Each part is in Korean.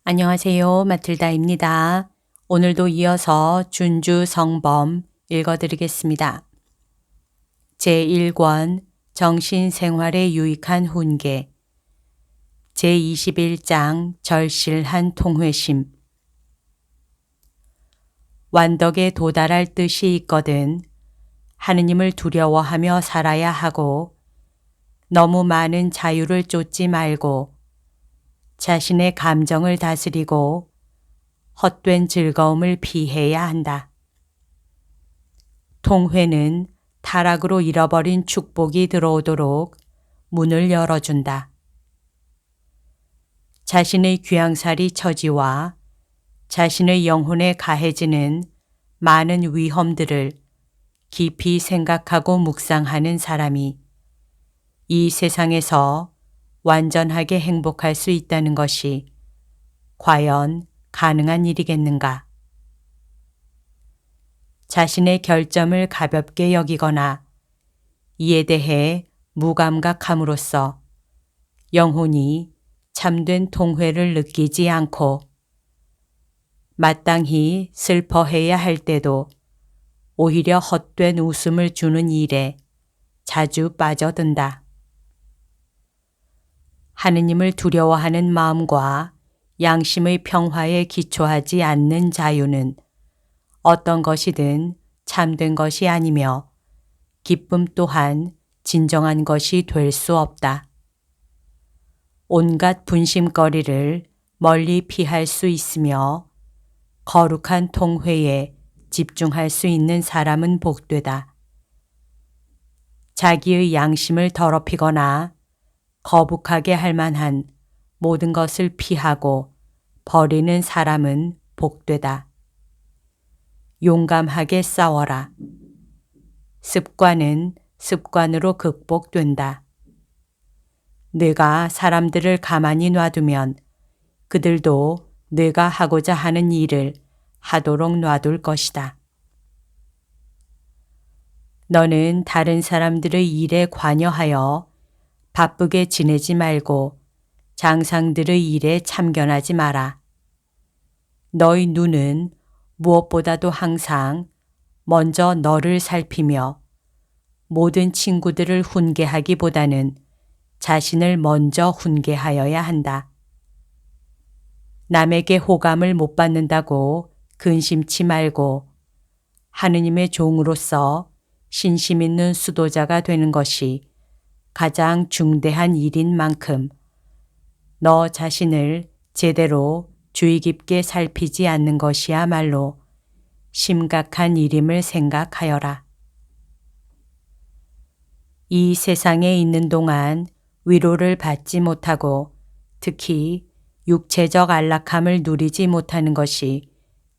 안녕하세요. 마틀다입니다. 오늘도 이어서 준주 성범 읽어드리겠습니다. 제1권 정신생활에 유익한 훈계 제21장 절실한 통회심 완덕에 도달할 뜻이 있거든 하느님을 두려워하며 살아야 하고 너무 많은 자유를 쫓지 말고 자신의 감정을 다스리고 헛된 즐거움을 피해야 한다. 통회는 타락으로 잃어버린 축복이 들어오도록 문을 열어준다. 자신의 귀양살이 처지와 자신의 영혼에 가해지는 많은 위험들을 깊이 생각하고 묵상하는 사람이 이 세상에서 완전하게 행복할 수 있다는 것이 과연 가능한 일이겠는가? 자신의 결점을 가볍게 여기거나 이에 대해 무감각함으로써 영혼이 참된 통회를 느끼지 않고 마땅히 슬퍼해야 할 때도 오히려 헛된 웃음을 주는 일에 자주 빠져든다. 하느님을 두려워하는 마음과 양심의 평화에 기초하지 않는 자유는 어떤 것이든 참된 것이 아니며 기쁨 또한 진정한 것이 될 수 없다. 온갖 분심거리를 멀리 피할 수 있으며 거룩한 통회에 집중할 수 있는 사람은 복되다. 자기의 양심을 더럽히거나 거북하게 할 만한 모든 것을 피하고 버리는 사람은 복되다. 용감하게 싸워라. 습관은 습관으로 극복된다. 네가 사람들을 가만히 놔두면 그들도 네가 하고자 하는 일을 하도록 놔둘 것이다. 너는 다른 사람들의 일에 관여하여 바쁘게 지내지 말고 장상들의 일에 참견하지 마라. 너희 눈은 무엇보다도 항상 먼저 너를 살피며 모든 친구들을 훈계하기보다는 자신을 먼저 훈계하여야 한다. 남에게 호감을 못 받는다고 근심치 말고 하느님의 종으로서 신심 있는 수도자가 되는 것이 가장 중대한 일인 만큼 너 자신을 제대로 주의 깊게 살피지 않는 것이야말로 심각한 일임을 생각하여라. 이 세상에 있는 동안 위로를 받지 못하고 특히 육체적 안락함을 누리지 못하는 것이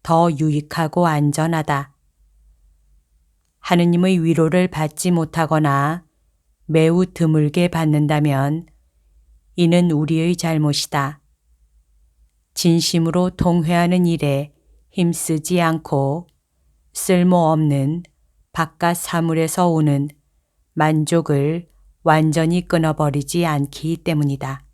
더 유익하고 안전하다. 하느님의 위로를 받지 못하거나 매우 드물게 받는다면 이는 우리의 잘못이다. 진심으로 통회하는 일에 힘쓰지 않고 쓸모없는 바깥 사물에서 오는 만족을 완전히 끊어버리지 않기 때문이다.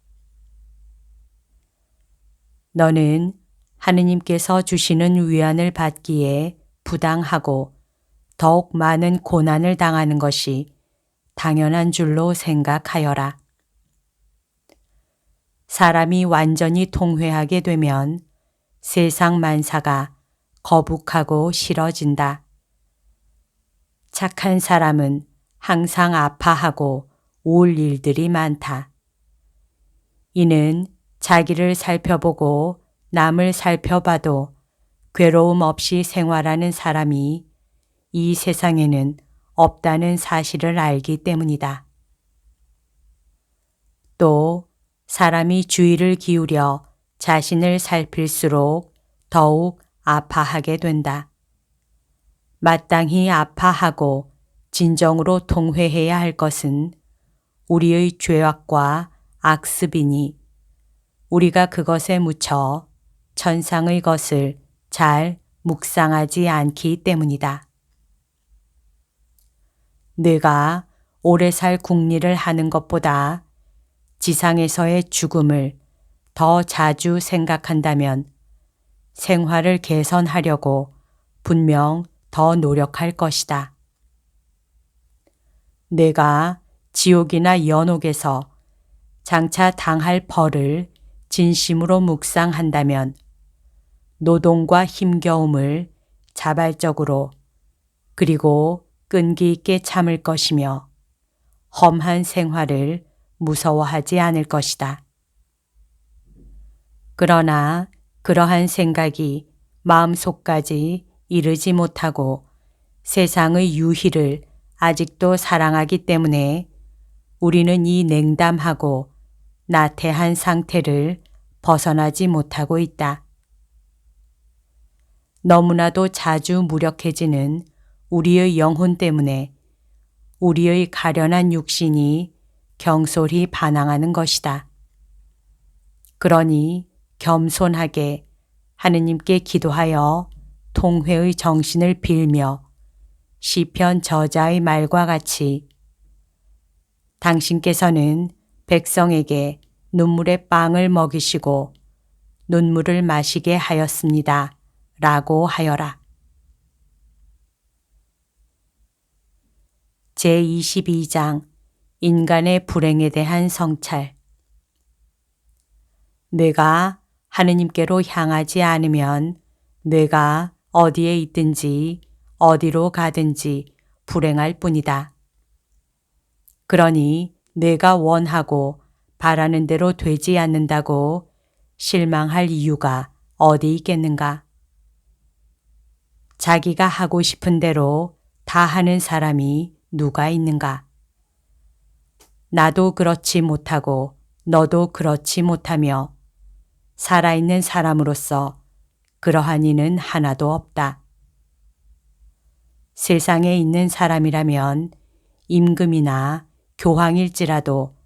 너는 하느님께서 주시는 위안을 받기에 부당하고 더욱 많은 고난을 당하는 것이 당연한 줄로 생각하여라. 사람이 완전히 통회하게 되면 세상 만사가 거북하고 싫어진다. 착한 사람은 항상 아파하고 울 일들이 많다. 이는 자기를 살펴보고 남을 살펴봐도 괴로움 없이 생활하는 사람이 이 세상에는 없다는 사실을 알기 때문이다. 또 사람이 주의를 기울여 자신을 살필수록 더욱 아파하게 된다. 마땅히 아파하고 진정으로 통회해야 할 것은 우리의 죄악과 악습이니 우리가 그것에 묻혀 천상의 것을 잘 묵상하지 않기 때문이다. 네가 오래 살 궁리를 하는 것보다 지상에서의 죽음을 더 자주 생각한다면 생활을 개선하려고 분명 더 노력할 것이다. 내가 지옥이나 연옥에서 장차 당할 벌을 진심으로 묵상한다면 노동과 힘겨움을 자발적으로 그리고 끈기 있게 참을 것이며 험한 생활을 무서워하지 않을 것이다. 그러나 그러한 생각이 마음속까지 이르지 못하고 세상의 유희를 아직도 사랑하기 때문에 우리는 이 냉담하고 나태한 상태를 벗어나지 못하고 있다. 너무나도 자주 무력해지는 우리의 영혼 때문에 우리의 가련한 육신이 경솔히 반항하는 것이다. 그러니 겸손하게 하느님께 기도하여 통회의 정신을 빌며 시편 저자의 말과 같이 당신께서는 백성에게 눈물의 빵을 먹이시고 눈물을 마시게 하였습니다. 라고 하여라. 제22장 인간의 불행에 대한 성찰. 내가 하느님께로 향하지 않으면 내가 어디에 있든지 어디로 가든지 불행할 뿐이다. 그러니 내가 원하고 바라는 대로 되지 않는다고 실망할 이유가 어디 있겠는가? 자기가 하고 싶은 대로 다 하는 사람이 누가 있는가? 나도 그렇지 못하고 너도 그렇지 못하며 살아있는 사람으로서 그러한 이는 하나도 없다. 세상에 있는 사람이라면 임금이나 교황일지라도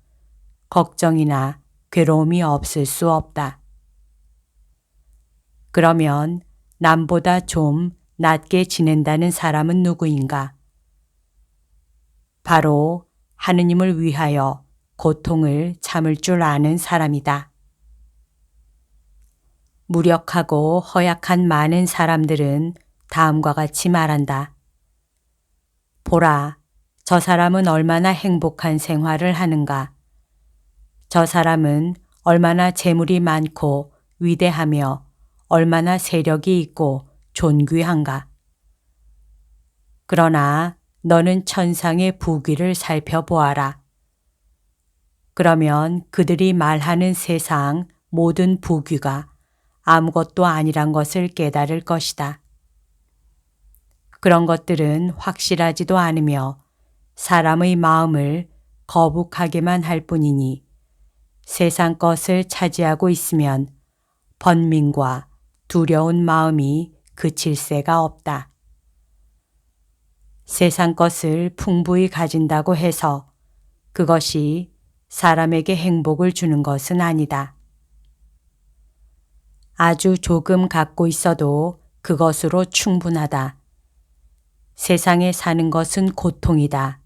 걱정이나 괴로움이 없을 수 없다. 그러면 남보다 좀 낮게 지낸다는 사람은 누구인가? 바로 하느님을 위하여 고통을 참을 줄 아는 사람이다. 무력하고 허약한 많은 사람들은 다음과 같이 말한다. 보라, 저 사람은 얼마나 행복한 생활을 하는가. 저 사람은 얼마나 재물이 많고 위대하며 얼마나 세력이 있고 존귀한가. 그러나 너는 천상의 부귀를 살펴보아라. 그러면 그들이 말하는 세상 모든 부귀가 아무것도 아니란 것을 깨달을 것이다. 그런 것들은 확실하지도 않으며 사람의 마음을 거북하게만 할 뿐이니 세상 것을 차지하고 있으면 번민과 두려운 마음이 그칠 새가 없다. 세상 것을 풍부히 가진다고 해서 그것이 사람에게 행복을 주는 것은 아니다. 아주 조금 갖고 있어도 그것으로 충분하다. 세상에 사는 것은 고통이다.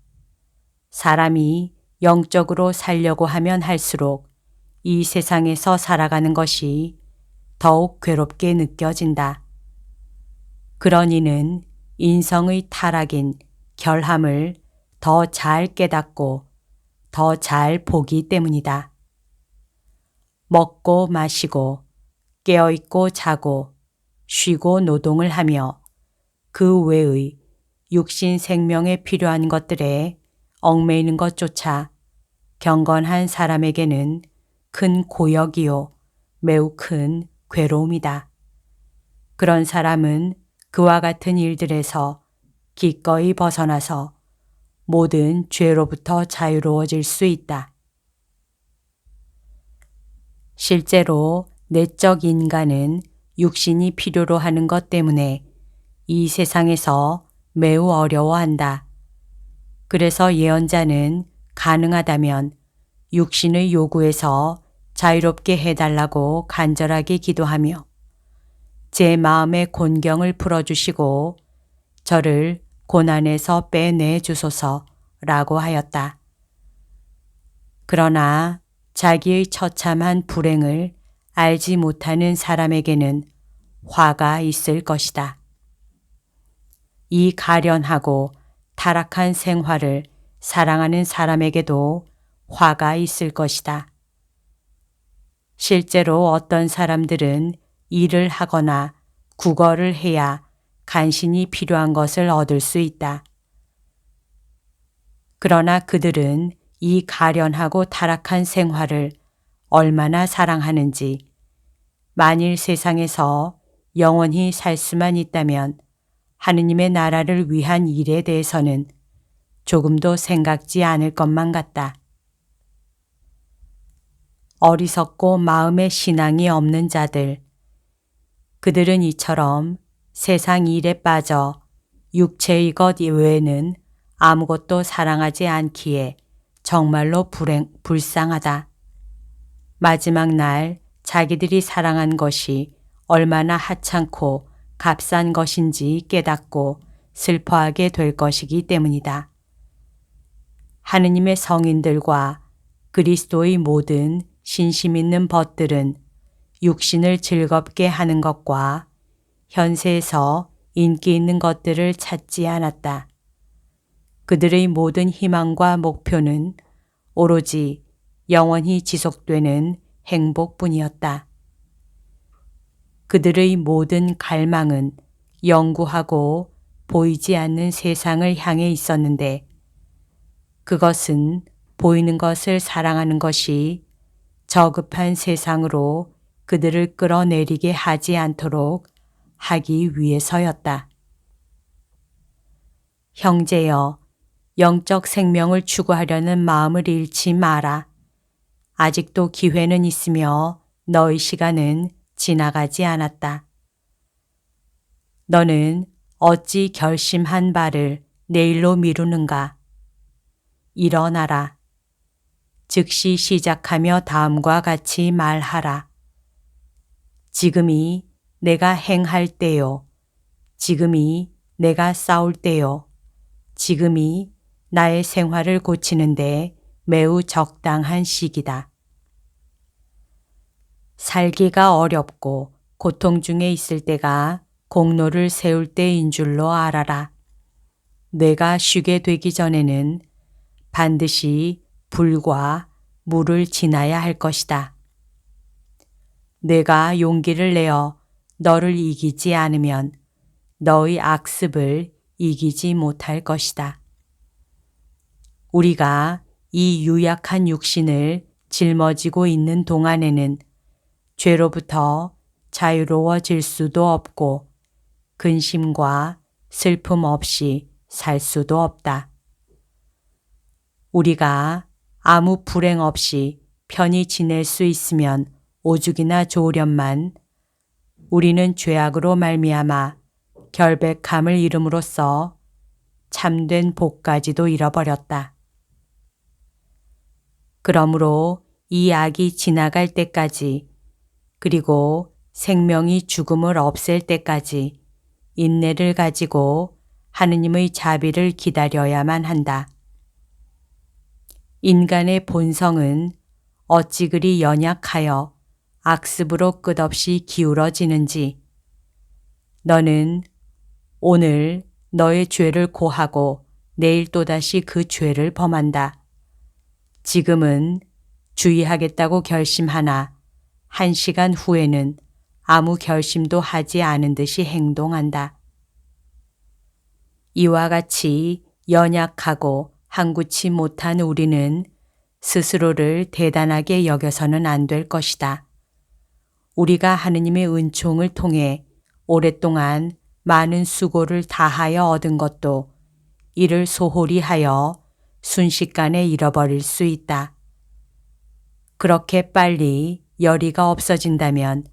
사람이 영적으로 살려고 하면 할수록 이 세상에서 살아가는 것이 더욱 괴롭게 느껴진다. 그런 이는 인성의 타락인 결함을 더 잘 깨닫고 더 잘 보기 때문이다. 먹고 마시고 깨어있고 자고 쉬고 노동을 하며 그 외의 육신 생명에 필요한 것들에 얽매이는 것조차 경건한 사람에게는 큰 고역이요 매우 큰 괴로움이다. 그런 사람은 그와 같은 일들에서 기꺼이 벗어나서 모든 죄로부터 자유로워질 수 있다. 실제로 내적 인간은 육신이 필요로 하는 것 때문에 이 세상에서 매우 어려워한다. 그래서 예언자는 가능하다면 육신의 요구에서 자유롭게 해달라고 간절하게 기도하며 제 마음의 곤경을 풀어주시고 저를 고난에서 빼내 주소서라고 하였다. 그러나 자기의 처참한 불행을 알지 못하는 사람에게는 화가 있을 것이다. 이 가련하고 타락한 생활을 사랑하는 사람에게도 화가 있을 것이다. 실제로 어떤 사람들은 일을 하거나 국어를 해야 간신히 필요한 것을 얻을 수 있다. 그러나 그들은 이 가련하고 타락한 생활을 얼마나 사랑하는지, 만일 세상에서 영원히 살 수만 있다면 하느님의 나라를 위한 일에 대해서는 조금도 생각지 않을 것만 같다. 어리석고 마음에 신앙이 없는 자들, 그들은 이처럼 세상 일에 빠져 육체의 것 외에는 아무것도 사랑하지 않기에 정말로 불쌍하다. 마지막 날 자기들이 사랑한 것이 얼마나 하찮고 값싼 것인지 깨닫고 슬퍼하게 될 것이기 때문이다. 하느님의 성인들과 그리스도의 모든 신심 있는 벗들은 육신을 즐겁게 하는 것과 현세에서 인기 있는 것들을 찾지 않았다. 그들의 모든 희망과 목표는 오로지 영원히 지속되는 행복뿐이었다. 그들의 모든 갈망은 영구하고 보이지 않는 세상을 향해 있었는데 그것은 보이는 것을 사랑하는 것이 저급한 세상으로 그들을 끌어내리게 하지 않도록 하기 위해서였다. 형제여, 영적 생명을 추구하려는 마음을 잃지 마라. 아직도 기회는 있으며 너의 시간은 지나가지 않았다. 너는 어찌 결심한 바를 내일로 미루는가? 일어나라. 즉시 시작하며 다음과 같이 말하라. 지금이 내가 행할 때요. 지금이 내가 싸울 때요. 지금이 나의 생활을 고치는데 매우 적당한 시기다. 살기가 어렵고 고통 중에 있을 때가 공로를 세울 때인 줄로 알아라. 내가 쉬게 되기 전에는 반드시 불과 물을 지나야 할 것이다. 내가 용기를 내어 너를 이기지 않으면 너의 악습을 이기지 못할 것이다. 우리가 이 유약한 육신을 짊어지고 있는 동안에는 죄로부터 자유로워질 수도 없고 근심과 슬픔 없이 살 수도 없다. 우리가 아무 불행 없이 편히 지낼 수 있으면 오죽이나 좋으련만 우리는 죄악으로 말미암아 결백함을 잃음으로써 참된 복까지도 잃어버렸다. 그러므로 이 악이 지나갈 때까지 그리고 생명이 죽음을 없앨 때까지 인내를 가지고 하느님의 자비를 기다려야만 한다. 인간의 본성은 어찌 그리 연약하여 악습으로 끝없이 기울어지는지 너는 오늘 너의 죄를 고하고 내일 또다시 그 죄를 범한다. 지금은 주의하겠다고 결심하나 1시간 후에는 아무 결심도 하지 않은 듯이 행동한다. 이와 같이 연약하고 한구치 못한 우리는 스스로를 대단하게 여겨서는 안 될 것이다. 우리가 하느님의 은총을 통해 오랫동안 많은 수고를 다하여 얻은 것도 이를 소홀히 하여 순식간에 잃어버릴 수 있다. 그렇게 빨리 열의가 없어진다면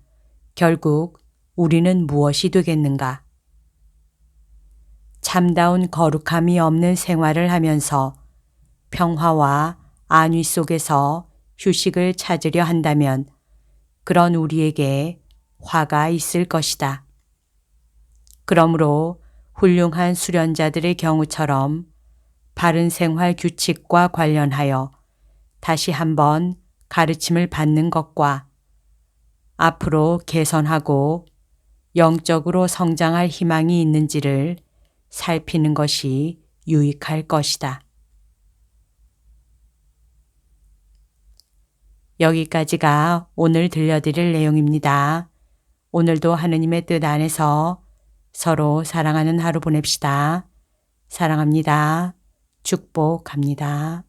결국 우리는 무엇이 되겠는가? 참다운 거룩함이 없는 생활을 하면서 평화와 안위 속에서 휴식을 찾으려 한다면 그런 우리에게 화가 있을 것이다. 그러므로 훌륭한 수련자들의 경우처럼 바른 생활 규칙과 관련하여 다시 한번 가르침을 받는 것과 앞으로 개선하고 영적으로 성장할 희망이 있는지를 살피는 것이 유익할 것이다. 여기까지가 오늘 들려드릴 내용입니다. 오늘도 하느님의 뜻 안에서 서로 사랑하는 하루 보냅시다. 사랑합니다. 축복합니다.